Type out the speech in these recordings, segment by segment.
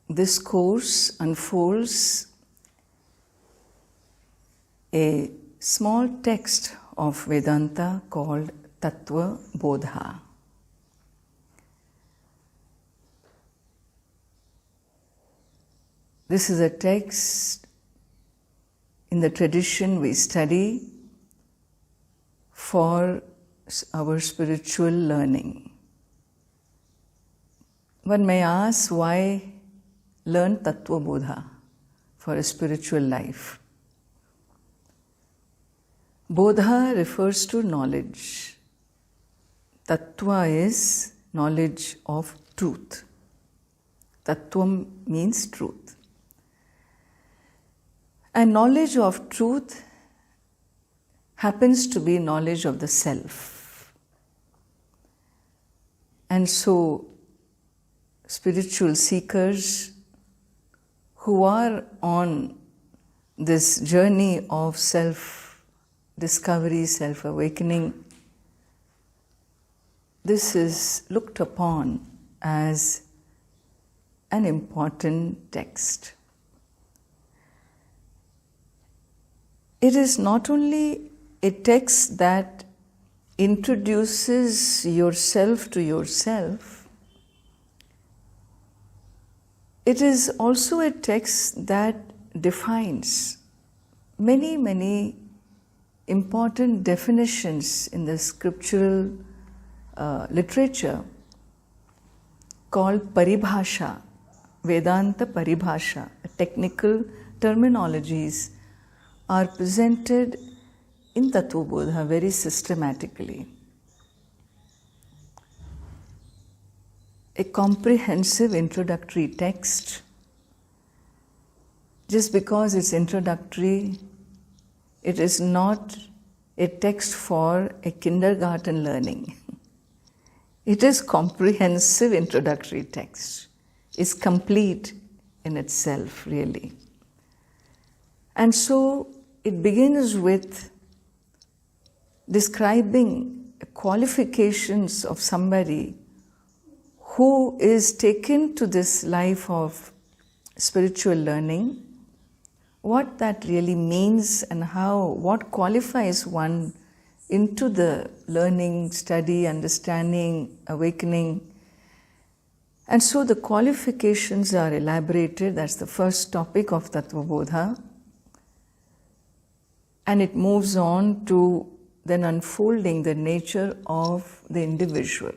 this course unfolds a small text of Vedanta called Tattva Bodha. This is a text in the tradition we study for our spiritual learning. One may ask, why learn Tattva Bodha for a spiritual life? Bodha refers to knowledge. Tattva is knowledge of truth. Tattvam means truth. And knowledge of truth happens to be knowledge of the self. And so, spiritual seekers who are on this journey of self-discovery, self-awakening, this is looked upon as an important text. It is not only a text that introduces yourself to yourself, it is also a text that defines many important definitions in the scriptural literature called paribhasha, Vedanta paribhasha. Technical terminologies are presented in Tattva Bodha very systematically. A comprehensive introductory text. Just because it's introductory, it is not a text for a kindergarten learning. It is comprehensive introductory text. It's complete in itself, really. And so it begins with describing qualifications of somebody who is taken to this life of spiritual learning, what that really means and what qualifies one into the learning, study, understanding, awakening. And so the qualifications are elaborated. That's the first topic of Tattva Bodha. And it moves on to then unfolding the nature of the individual.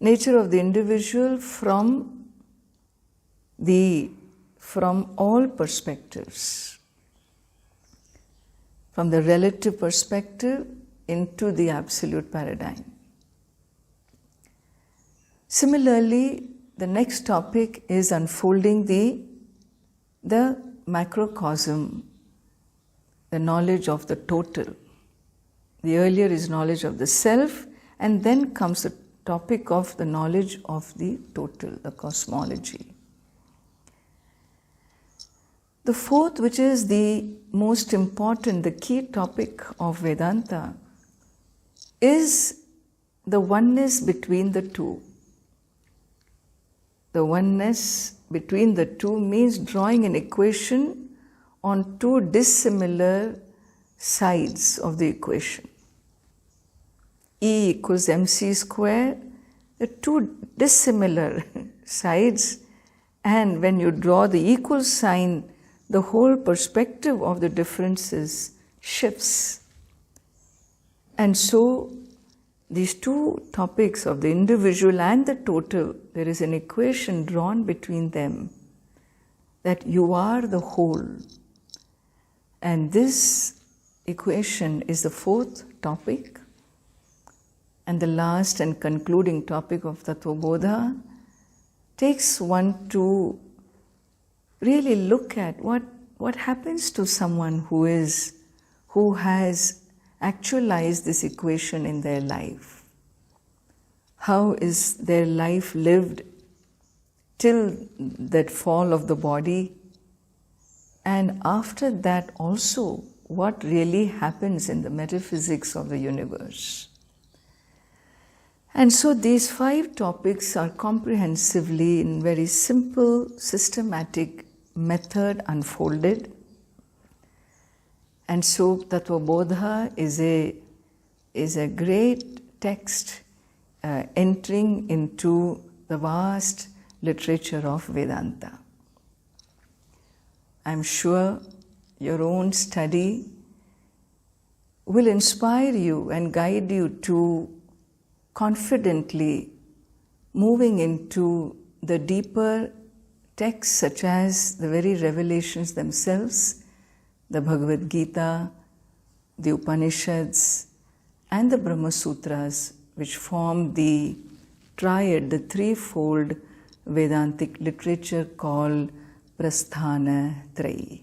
Nature of the individual from all perspectives. From the relative perspective into the absolute paradigm. Similarly, the next topic is unfolding the macrocosm, the knowledge of the total. The earlier is knowledge of the self, and then comes the topic of the knowledge of the total, the cosmology. The fourth, which is the most important, the key topic of Vedanta, is the oneness between the two. The oneness between the two means drawing an equation on two dissimilar sides of the equation. E equals mc square, the two dissimilar sides, and when you draw the equal sign, the whole perspective of the differences shifts. And so, these two topics of the individual and the total, there is an equation drawn between them that you are the whole. And this equation is the fourth topic. And the last and concluding topic of Tattva Bodha takes one to really look at what happens to someone who has actualized this equation in their life. How is their life lived till that fall of the body? And after that also, what really happens in the metaphysics of the universe? And so these 5 topics are comprehensively in very simple, systematic method unfolded. And so Tattva Bodha is a great text entering into the vast literature of Vedanta. I'm sure your own study will inspire you and guide you to confidently moving into the deeper texts such as the very revelations themselves, the Bhagavad Gita, the Upanishads, and the Brahma Sutras, which form the triad, the threefold Vedantic literature called Prasthana Trayi.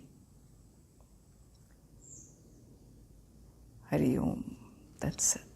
Hari Om. That's it.